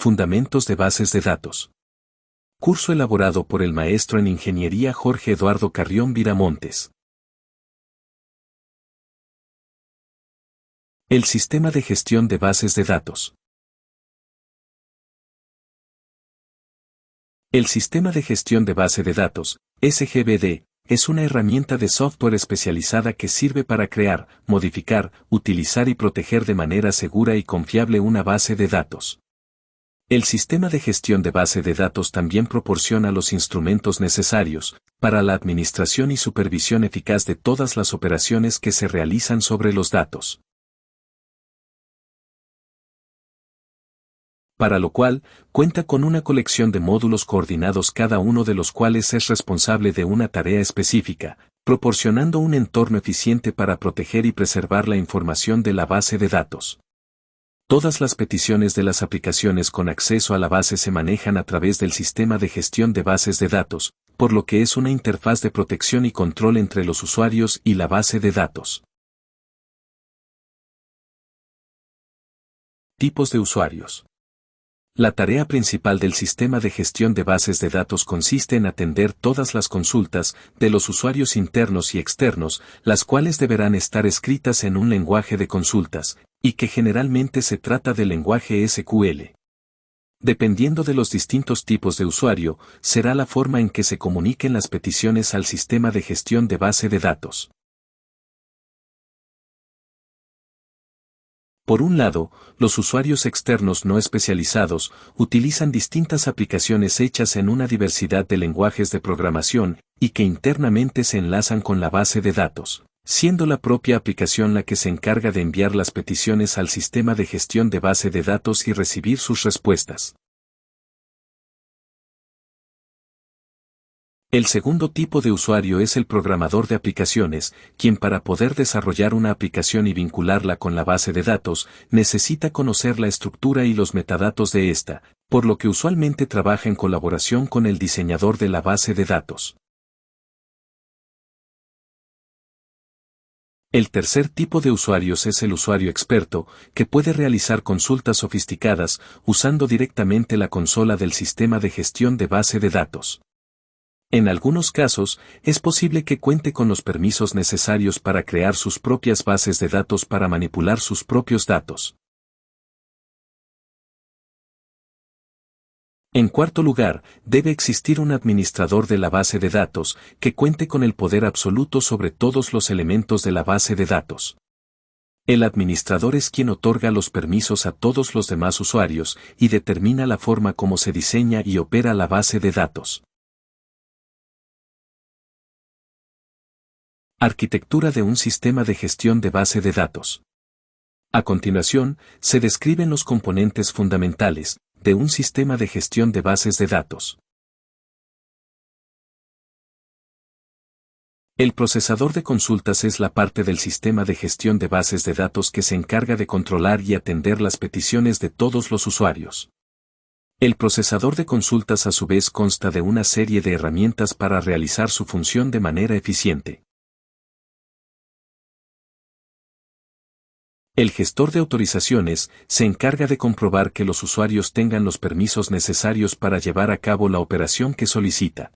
Fundamentos de bases de datos. Curso elaborado por el maestro en Ingeniería Jorge Eduardo Carrión Viramontes. El sistema de gestión de bases de datos. El sistema de gestión de base de datos, SGBD, es una herramienta de software especializada que sirve para crear, modificar, utilizar y proteger de manera segura y confiable una base de datos. El sistema de gestión de base de datos también proporciona los instrumentos necesarios para la administración y supervisión eficaz de todas las operaciones que se realizan sobre los datos. Para lo cual, cuenta con una colección de módulos coordinados, cada uno de los cuales es responsable de una tarea específica, proporcionando un entorno eficiente para proteger y preservar la información de la base de datos. Todas las peticiones de las aplicaciones con acceso a la base se manejan a través del sistema de gestión de bases de datos, por lo que es una interfaz de protección y control entre los usuarios y la base de datos. Tipos de usuarios. La tarea principal del sistema de gestión de bases de datos consiste en atender todas las consultas de los usuarios internos y externos, las cuales deberán estar escritas en un lenguaje de consultas, y que generalmente se trata del lenguaje SQL. Dependiendo de los distintos tipos de usuario, será la forma en que se comuniquen las peticiones al sistema de gestión de base de datos. Por un lado, los usuarios externos no especializados utilizan distintas aplicaciones hechas en una diversidad de lenguajes de programación y que internamente se enlazan con la base de datos, siendo la propia aplicación la que se encarga de enviar las peticiones al sistema de gestión de base de datos y recibir sus respuestas. El segundo tipo de usuario es el programador de aplicaciones, quien para poder desarrollar una aplicación y vincularla con la base de datos, necesita conocer la estructura y los metadatos de esta, por lo que usualmente trabaja en colaboración con el diseñador de la base de datos. El tercer tipo de usuarios es el usuario experto, que puede realizar consultas sofisticadas usando directamente la consola del sistema de gestión de base de datos. En algunos casos, es posible que cuente con los permisos necesarios para crear sus propias bases de datos para manipular sus propios datos. En cuarto lugar, debe existir un administrador de la base de datos, que cuente con el poder absoluto sobre todos los elementos de la base de datos. El administrador es quien otorga los permisos a todos los demás usuarios y determina la forma como se diseña y opera la base de datos. Arquitectura de un sistema de gestión de base de datos. A continuación, se describen los componentes fundamentales de un sistema de gestión de bases de datos. El procesador de consultas es la parte del sistema de gestión de bases de datos que se encarga de controlar y atender las peticiones de todos los usuarios. El procesador de consultas a su vez consta de una serie de herramientas para realizar su función de manera eficiente. El gestor de autorizaciones se encarga de comprobar que los usuarios tengan los permisos necesarios para llevar a cabo la operación que solicita.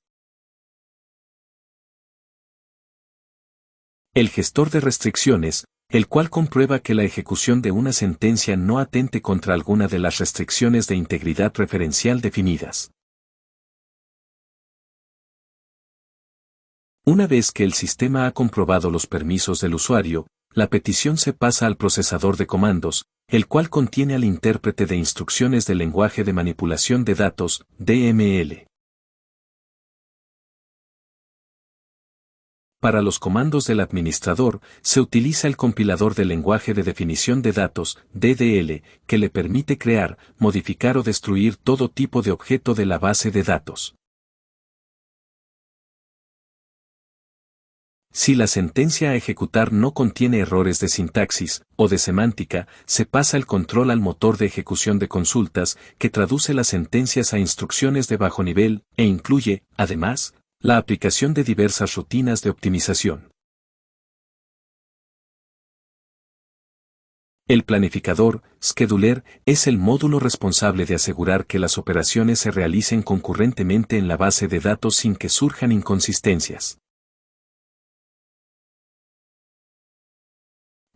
El gestor de restricciones, el cual comprueba que la ejecución de una sentencia no atente contra alguna de las restricciones de integridad referencial definidas. Una vez que el sistema ha comprobado los permisos del usuario, la petición se pasa al procesador de comandos, el cual contiene al intérprete de instrucciones del lenguaje de manipulación de datos, DML. Para los comandos del administrador, se utiliza el compilador del lenguaje de definición de datos, DDL, que le permite crear, modificar o destruir todo tipo de objeto de la base de datos. Si la sentencia a ejecutar no contiene errores de sintaxis o de semántica, se pasa el control al motor de ejecución de consultas, que traduce las sentencias a instrucciones de bajo nivel, e incluye, además, la aplicación de diversas rutinas de optimización. El planificador, scheduler, es el módulo responsable de asegurar que las operaciones se realicen concurrentemente en la base de datos sin que surjan inconsistencias.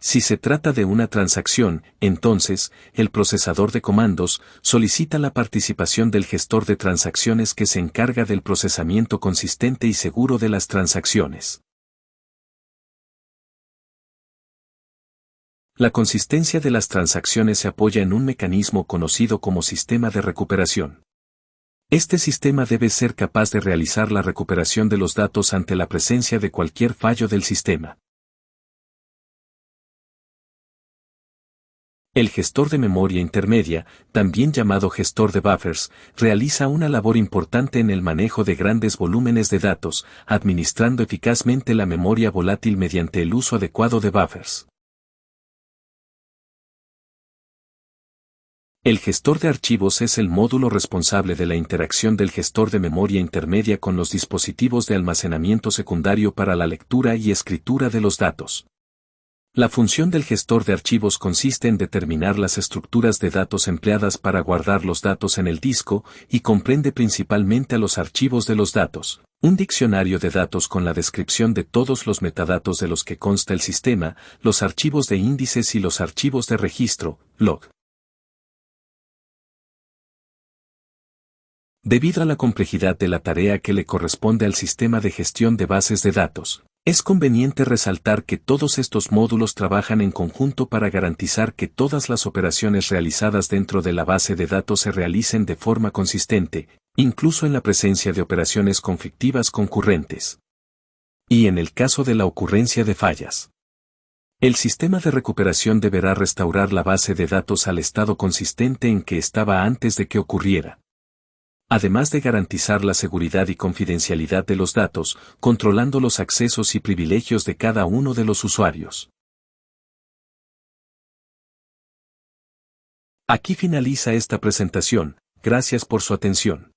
Si se trata de una transacción, entonces, el procesador de comandos solicita la participación del gestor de transacciones que se encarga del procesamiento consistente y seguro de las transacciones. La consistencia de las transacciones se apoya en un mecanismo conocido como sistema de recuperación. Este sistema debe ser capaz de realizar la recuperación de los datos ante la presencia de cualquier fallo del sistema. El gestor de memoria intermedia, también llamado gestor de buffers, realiza una labor importante en el manejo de grandes volúmenes de datos, administrando eficazmente la memoria volátil mediante el uso adecuado de buffers. El gestor de archivos es el módulo responsable de la interacción del gestor de memoria intermedia con los dispositivos de almacenamiento secundario para la lectura y escritura de los datos. La función del gestor de archivos consiste en determinar las estructuras de datos empleadas para guardar los datos en el disco y comprende principalmente a los archivos de los datos, un diccionario de datos con la descripción de todos los metadatos de los que consta el sistema, los archivos de índices y los archivos de registro, log. Debido a la complejidad de la tarea que le corresponde al sistema de gestión de bases de datos, es conveniente resaltar que todos estos módulos trabajan en conjunto para garantizar que todas las operaciones realizadas dentro de la base de datos se realicen de forma consistente, incluso en la presencia de operaciones conflictivas concurrentes. Y en el caso de la ocurrencia de fallas, el sistema de recuperación deberá restaurar la base de datos al estado consistente en que estaba antes de que ocurriera. Además de garantizar la seguridad y confidencialidad de los datos, controlando los accesos y privilegios de cada uno de los usuarios. Aquí finaliza esta presentación, gracias por su atención.